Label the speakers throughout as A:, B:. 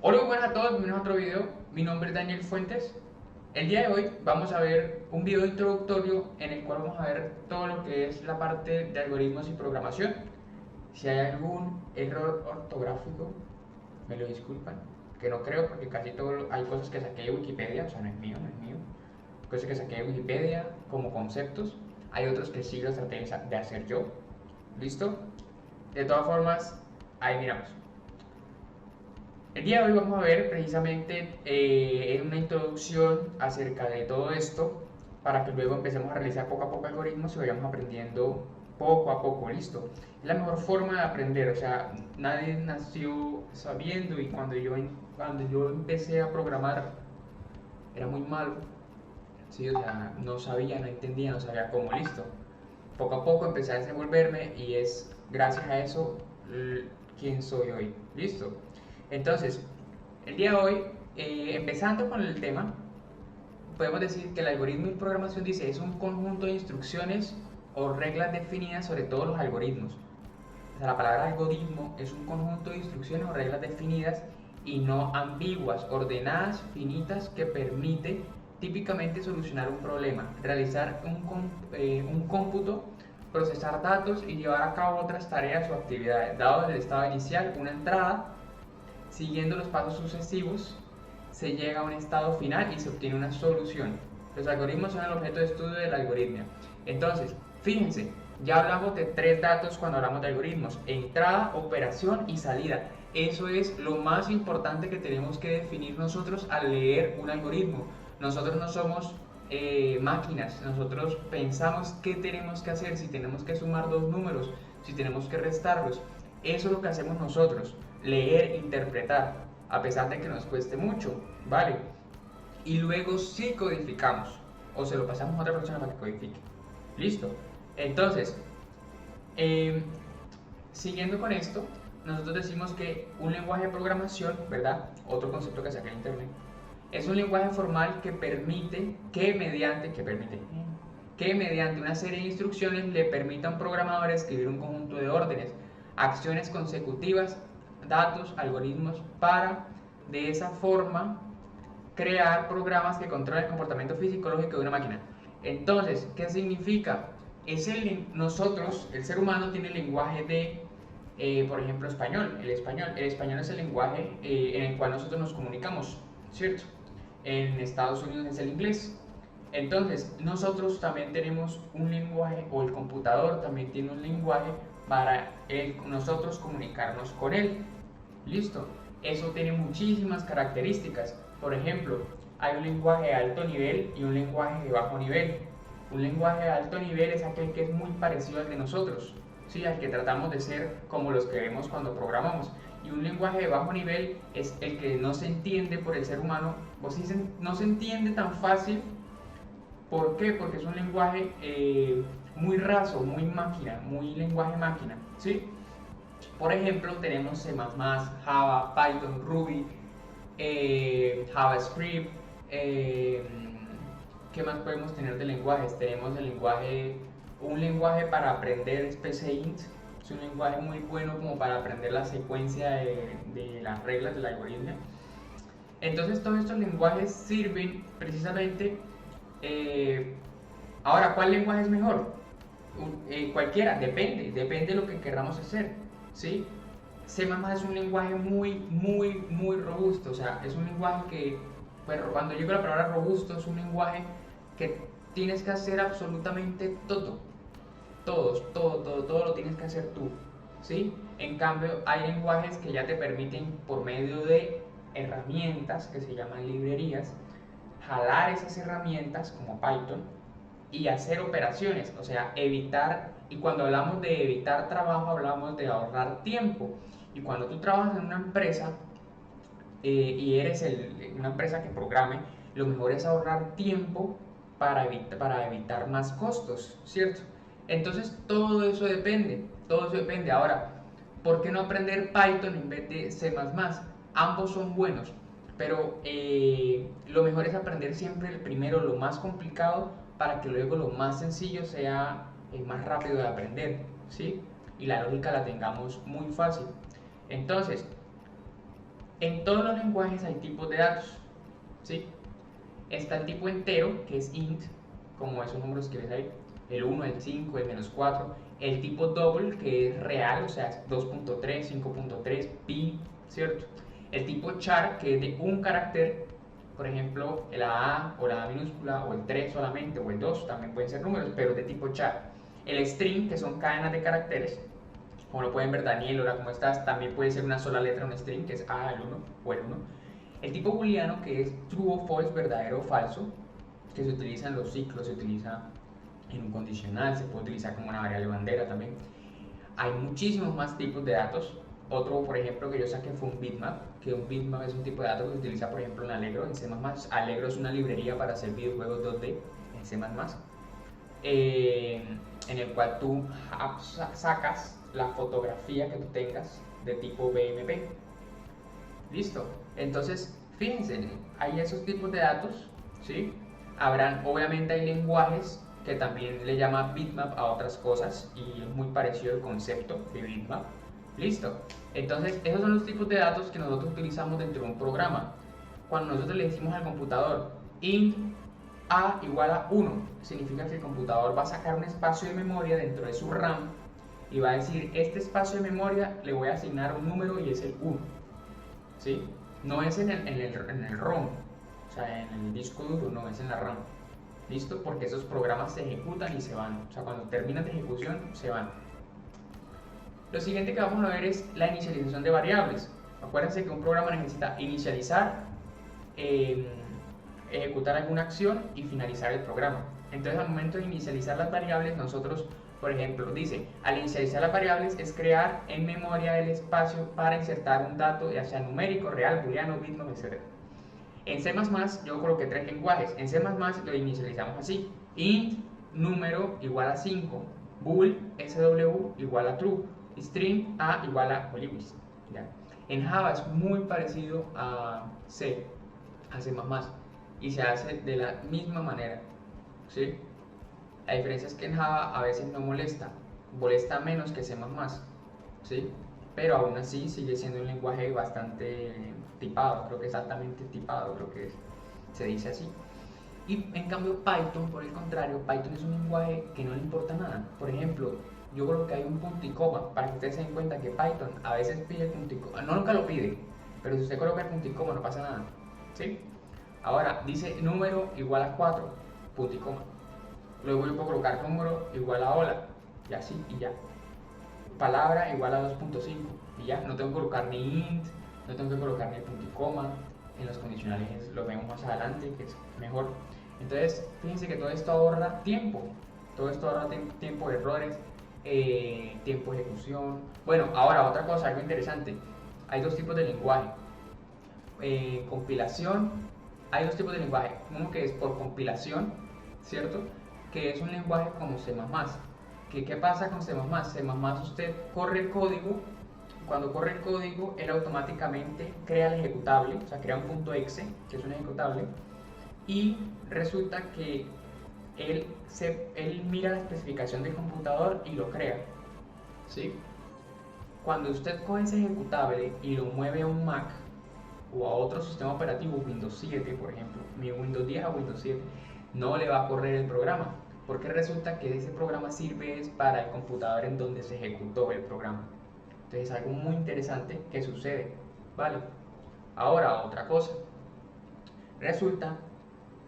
A: Hola, muy buenas a todos, bienvenidos a otro video. Mi nombre es Daniel Fuentes. El día de hoy vamos a ver un video introductorio en el cual vamos a ver todo lo que es la parte de algoritmos y programación. Si hay algún error ortográfico, me lo disculpan, que no creo porque casi todo hay cosas que saqué de Wikipedia, o sea, no es mío, no es mío. Cosas que saqué de Wikipedia como conceptos. Hay otros que sí los traté de hacer yo. ¿Listo? De todas formas, ahí miramos. El día de hoy vamos a ver precisamente en una introducción acerca de todo esto para que luego empecemos a realizar poco a poco algoritmos y vayamos aprendiendo poco a poco, listo. Es la mejor forma de aprender, o sea, nadie nació sabiendo y cuando yo empecé a programar era muy malo, ¿sí? O sea, no sabía, no entendía, no sabía cómo, listo. Poco a poco empecé a desenvolverme y es gracias a eso quien soy hoy, listo. Entonces, el día de hoy, empezando con el tema, podemos decir que el algoritmo en programación dice es un conjunto de instrucciones o reglas definidas sobre todos los algoritmos. O sea, la palabra algoritmo es un conjunto de instrucciones o reglas definidas y no ambiguas, ordenadas, finitas, que permite típicamente solucionar un problema, realizar un cómputo, procesar datos y llevar a cabo otras tareas o actividades. Dado el estado inicial, una entrada, siguiendo los pasos sucesivos, se llega a un estado final y se obtiene una solución. Los algoritmos son el objeto de estudio de la algoritmia. Entonces, fíjense, ya hablamos de tres datos cuando hablamos de algoritmos: entrada, operación y salida. Eso es lo más importante que tenemos que definir nosotros al leer un algoritmo. Nosotros no somos máquinas, nosotros pensamos qué tenemos que hacer, si tenemos que sumar dos números, si tenemos que restarlos. Eso es lo que hacemos nosotros, leer, interpretar, a pesar de que nos cueste mucho, ¿vale? Y luego sí codificamos, o se lo pasamos a otra persona para que codifique. Listo. Entonces, eh, siguiendo con esto, nosotros decimos que un lenguaje de programación, ¿verdad? Otro concepto que saqué en internet, es un lenguaje formal que mediante una serie de instrucciones le permita a un programador escribir un conjunto de órdenes, acciones consecutivas, datos, algoritmos, para de esa forma crear programas que controlen el comportamiento fisiológico de una máquina. Entonces, ¿qué significa? Nosotros, el ser humano, tiene el lenguaje de, por ejemplo, español. El español es el lenguaje en el cual nosotros nos comunicamos, ¿cierto? En Estados Unidos es el inglés. Entonces, nosotros también tenemos un lenguaje, o el computador también tiene un lenguaje para nosotros comunicarnos con él. Listo. Eso tiene muchísimas características. Por ejemplo, hay un lenguaje de alto nivel y un lenguaje de bajo nivel. Un lenguaje de alto nivel es aquel que es muy parecido al de nosotros, ¿sí? Al que tratamos de ser como los que vemos cuando programamos. Y un lenguaje de bajo nivel es el que no se entiende por el ser humano, o si no se entiende tan fácil. ¿Por qué? Porque es un lenguaje muy raso, muy máquina, muy lenguaje máquina, ¿sí? Por ejemplo, tenemos C++, Java, Python, Ruby, JavaScript. ¿Qué más podemos tener de lenguajes? Tenemos un lenguaje para aprender es PCInt. Es un lenguaje muy bueno como para aprender la secuencia de las reglas del algoritmo. Entonces todos estos lenguajes sirven precisamente. Ahora, ¿cuál lenguaje es mejor? Cualquiera, depende de lo que queramos hacer, ¿sí? C++ es un lenguaje muy robusto, o sea, es un lenguaje que, bueno, cuando digo la palabra robusto, es un lenguaje que tienes que hacer absolutamente todo lo tienes que hacer tú, ¿sí? En cambio, hay lenguajes que ya te permiten, por medio de herramientas que se llaman librerías, jalar esas herramientas como Python y hacer operaciones, o sea, evitar. Y cuando hablamos de evitar trabajo, hablamos de ahorrar tiempo. Y cuando tú trabajas en una empresa y eres una empresa que programe, lo mejor es ahorrar tiempo para evitar más costos, ¿cierto? Entonces todo eso depende. Ahora, ¿por qué no aprender Python en vez de C++? Ambos son buenos, pero lo mejor es aprender siempre el primero, lo más complicado, para que luego lo más sencillo sea más rápido de aprender, ¿sí? Y la lógica la tengamos muy fácil. Entonces, En todos los lenguajes hay tipos de datos, ¿sí? Está el tipo entero, que es int, como esos números que ves ahí, el 1, el 5, el -4. El tipo double, que es real, o sea, 2.3, 5.3, pi, ¿cierto? El tipo char, que es de un carácter, por ejemplo, la A o la A minúscula, o el 3 solamente, o el 2, también pueden ser números, pero de tipo char. El string, que son cadenas de caracteres, como lo pueden ver Daniel, hola, ¿cómo estás? También puede ser una sola letra, un string, que es A, el 1 o el 1. El tipo booleano, que es true o false, verdadero o falso, que se utiliza en los ciclos, se utiliza en un condicional, se puede utilizar como una variable bandera también. Hay muchísimos más tipos de datos. Otro, por ejemplo, que yo saqué fue un bitmap, que un bitmap es un tipo de datos que se utiliza, por ejemplo, en Allegro, en C++. Allegro es una librería para hacer videojuegos 2D en C++, en el cual tú sacas la fotografía que tú tengas de tipo BMP. Listo. Entonces, fíjense, hay esos tipos de datos, ¿sí? Obviamente hay lenguajes que también le llaman bitmap a otras cosas y es muy parecido el concepto de bitmap. Listo. Entonces, esos son los tipos de datos que nosotros utilizamos dentro de un programa. Cuando nosotros le decimos al computador int a igual a 1, significa que el computador va a sacar un espacio de memoria dentro de su RAM y va a decir, este espacio de memoria le voy a asignar un número y es el 1. ¿Sí? No es en el ROM, o sea, en el disco duro, no es en la RAM. ¿Listo? Porque esos programas se ejecutan y se van. O sea, cuando terminan de ejecución, se van. Lo siguiente que vamos a ver es la inicialización de variables. Acuérdense que un programa necesita inicializar, ejecutar alguna acción y finalizar el programa. Entonces, al momento de inicializar las variables, nosotros, por ejemplo, dice, al inicializar las variables es crear en memoria el espacio para insertar un dato, ya sea numérico, real, booleano, bitmap, etc. En C++ yo coloqué 3 lenguajes. En C++ lo inicializamos así: int número igual a 5, bool sw igual a true, string a igual a Olivis. ¿Ya? En Java es muy parecido a C++, y se hace de la misma manera, ¿sí? La diferencia es que en Java a veces no molesta menos que C++, ¿sí? Pero aún así sigue siendo un lenguaje bastante tipado, creo que exactamente tipado, creo que se dice así. Y en cambio Python, por el contrario, Python es un lenguaje que no le importa nada. Por ejemplo, yo creo que hay un punto y coma, para que ustedes se den cuenta que Python a veces pide el punto y coma, no, nunca lo pide, pero si usted coloca el punto y coma no pasa nada, ¿sí? Ahora, dice número igual a 4, punto y coma. Luego yo puedo colocar número igual a hola, y así, y ya. Palabra igual a 2.5, y ya. No tengo que colocar ni int, no tengo que colocar ni punto y coma. En los condicionales lo vemos más adelante, que es mejor. Entonces, fíjense que todo esto ahorra tiempo. Todo esto ahorra tiempo de errores, tiempo de ejecución. Bueno, ahora otra cosa, algo interesante. Hay dos tipos de lenguaje. Compilación, hay dos tipos de lenguaje. Uno que es por compilación, ¿cierto? Que es un lenguaje como C++. ¿Qué pasa con C++? C++ usted corre el código. Cuando corre el código, él automáticamente crea el ejecutable, o sea, crea un punto .exe, que es un ejecutable, y resulta que él mira la especificación del computador y lo crea, ¿sí? Cuando usted coge ese ejecutable y lo mueve a un Mac o a otro sistema operativo, Windows 7 por ejemplo, mi Windows 10 a Windows 7, no le va a correr el programa, porque resulta que ese programa sirve para el computador en donde se ejecutó el programa. Entonces es algo muy interesante que sucede, ¿vale? Ahora, otra cosa. Resulta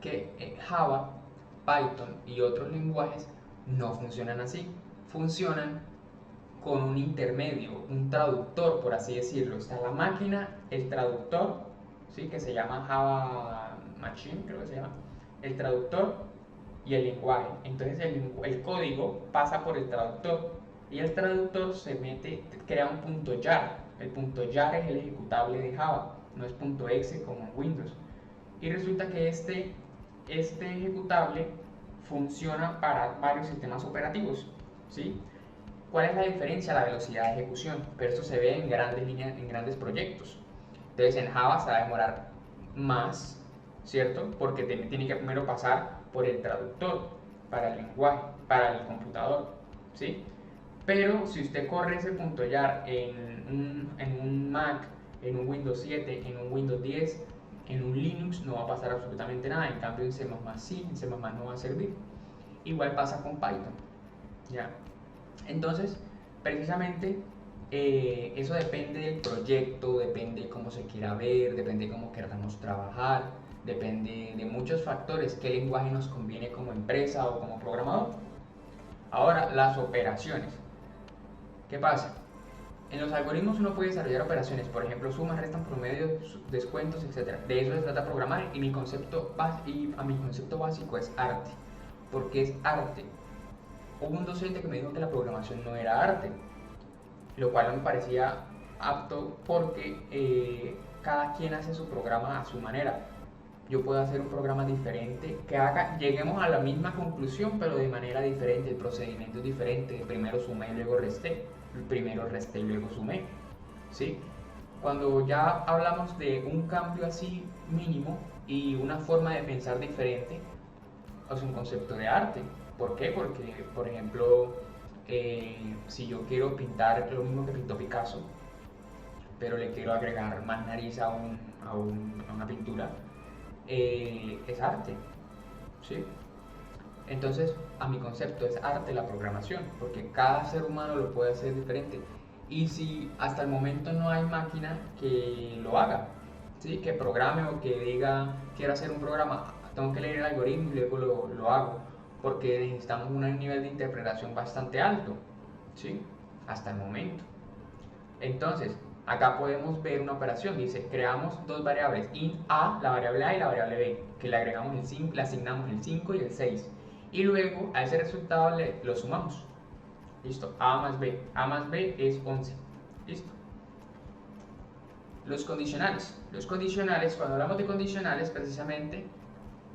A: que Java, Python y otros lenguajes no funcionan así. Funcionan con un intermedio, un traductor, por así decirlo. Está la máquina, el traductor, ¿sí? Que se llama Java Machine, creo que se llama. El traductor y el lenguaje. Entonces el código pasa por el traductor y el traductor crea un punto .jar. El punto .jar es el ejecutable de Java, no es punto .exe como en Windows. Y resulta que este ejecutable funciona para varios sistemas operativos, ¿sí? ¿Cuál es la diferencia? La velocidad de ejecución, pero esto se ve en grandes líneas, en grandes proyectos. Entonces en Java se va a demorar más, ¿cierto? Porque tiene que primero pasar por el traductor para el lenguaje, para el computador, ¿sí? Pero si usted corre ese punto .jar en un Mac en un Windows 7, en un Windows 10, en un Linux no va a pasar absolutamente nada. En cambio en C++ sí, en C++ no va a servir. Igual pasa con Python, ¿ya? Entonces, precisamente eso depende del proyecto, depende de cómo se quiera ver, depende de cómo queramos trabajar, depende de muchos factores, qué lenguaje nos conviene como empresa o como programador. Ahora, las operaciones. ¿Qué pasa? En los algoritmos uno puede desarrollar operaciones, por ejemplo, sumas, restan, promedios, descuentos, etc. De eso se trata programar y mi concepto básico es arte. ¿Por qué es arte? Hubo un docente que me dijo que la programación no era arte, lo cual no me parecía apto porque cada quien hace su programa a su manera. Yo puedo hacer un programa diferente lleguemos a la misma conclusión, pero de manera diferente. El procedimiento es diferente. Primero sumé y luego resté. Primero resté y luego sumé. ¿Sí? Cuando ya hablamos de un cambio así mínimo y una forma de pensar diferente, es un concepto de arte. ¿Por qué? Porque, por ejemplo, si yo quiero pintar lo mismo que pintó Picasso, pero le quiero agregar más nariz a una pintura, es arte, ¿sí? Entonces, a mi concepto es arte la programación, porque cada ser humano lo puede hacer diferente. Y si hasta el momento no hay máquina que lo haga, ¿sí? Que programe o que diga, quiero hacer un programa, tengo que leer el algoritmo y luego lo hago, porque necesitamos un nivel de interpretación bastante alto, ¿sí? Hasta el momento. Entonces, acá podemos ver una operación, dice, creamos dos variables, int a, la variable a y la variable b, que le agregamos el 5, le asignamos el 5 y el 6. Y luego a ese resultado lo sumamos. Listo, a más b es 11. Listo. Los condicionales. Los condicionales, cuando hablamos de condicionales, precisamente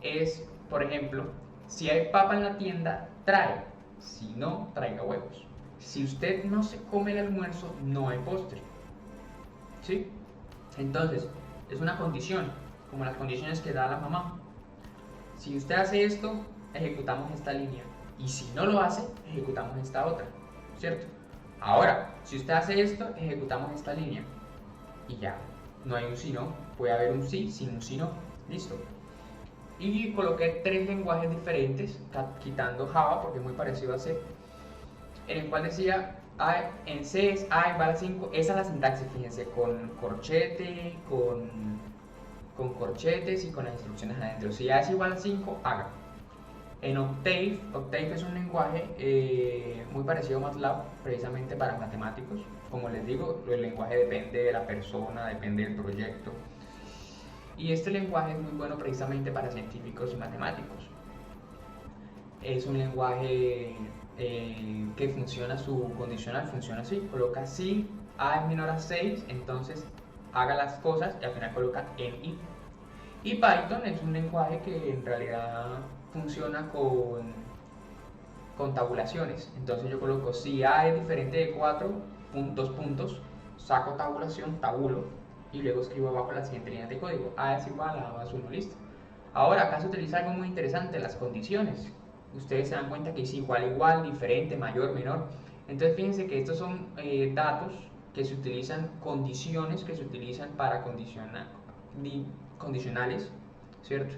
A: es, por ejemplo, si hay papa en la tienda, trae. Si no, traiga huevos. Si usted no se come el almuerzo, no hay postre. ¿Sí? Entonces, es una condición, como las condiciones que da la mamá. Si usted hace esto, ejecutamos esta línea. Y si no lo hace, ejecutamos esta otra. ¿Cierto? Ahora, si usted hace esto, ejecutamos esta línea. Y ya, no hay un si no. Puede haber un sí sin un si no. Listo. Y coloqué tres lenguajes diferentes, quitando Java, porque es muy parecido a C, en el cual decía, en C es A igual a 5, esa es la sintaxis, fíjense, con corchete, con corchetes y con las instrucciones adentro. Si A es igual a 5, haga. En Octave es un lenguaje muy parecido a MATLAB, precisamente para matemáticos. Como les digo, el lenguaje depende de la persona, depende del proyecto. Y este lenguaje es muy bueno precisamente para científicos y matemáticos. Es un lenguaje que funciona, su condicional funciona así, coloca si a es menor a 6, entonces haga las cosas y al final coloca en i. Y Python es un lenguaje que en realidad funciona con tabulaciones, entonces yo coloco si a es diferente de 4, puntos, saco tabulación, tabulo, y luego escribo abajo la siguiente línea de código, a es igual a más 1, listo. Ahora acá se utiliza algo muy interesante, las condiciones. Ustedes se dan cuenta que es igual, diferente, mayor, menor. Entonces fíjense que estos son datos que se utilizan, condiciones que se utilizan para condicionales, ¿cierto?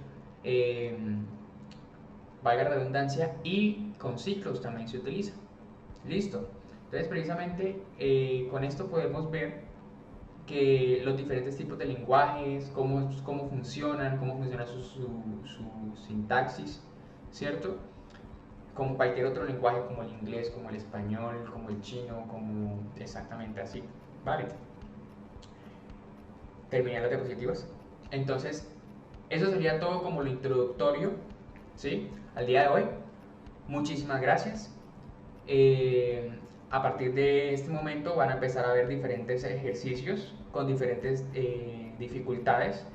A: Valga la redundancia, y con ciclos también se utiliza. Listo. Entonces precisamente con esto podemos ver que los diferentes tipos de lenguajes, cómo funcionan, cómo funciona su sintaxis, ¿cierto? Como cualquier otro lenguaje, como el inglés, como el español, como el chino, como exactamente así, ¿vale? Terminé las diapositivas. Entonces, eso sería todo como lo introductorio, ¿sí? Al día de hoy. Muchísimas gracias. A partir de este momento van a empezar a ver diferentes ejercicios con diferentes dificultades.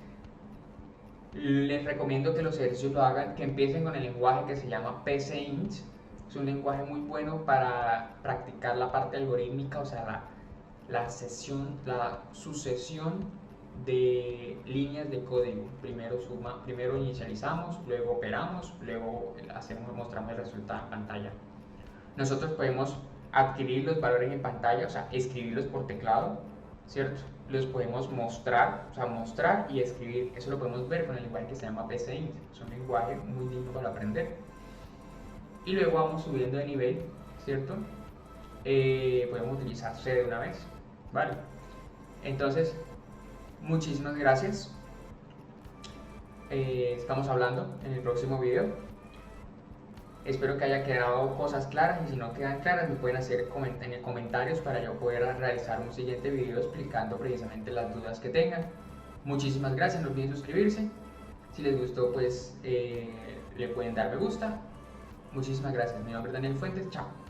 A: Les recomiendo que los ejercicios lo hagan, que empiecen con el lenguaje que se llama PCInt. Es un lenguaje muy bueno para practicar la parte algorítmica, o sea, la sucesión de líneas de código. Primero inicializamos, luego operamos, luego mostramos el resultado en pantalla. Nosotros podemos adquirir los valores en pantalla, o sea, escribirlos por teclado, ¿cierto? Los podemos mostrar, o sea, mostrar y escribir. Eso lo podemos ver con el lenguaje que se llama PCInt. Es un lenguaje muy lindo para aprender. Y luego vamos subiendo de nivel, ¿cierto? Podemos utilizar C de una vez, ¿vale? Entonces, muchísimas gracias. Estamos hablando en el próximo video. Espero que haya quedado cosas claras, y si no quedan claras me pueden hacer en comentarios para yo poder realizar un siguiente video explicando precisamente las dudas que tengan. Muchísimas gracias, no olviden suscribirse. Si les gustó, pues le pueden dar me gusta. Muchísimas gracias. Mi nombre es Daniel Fuentes. Chao.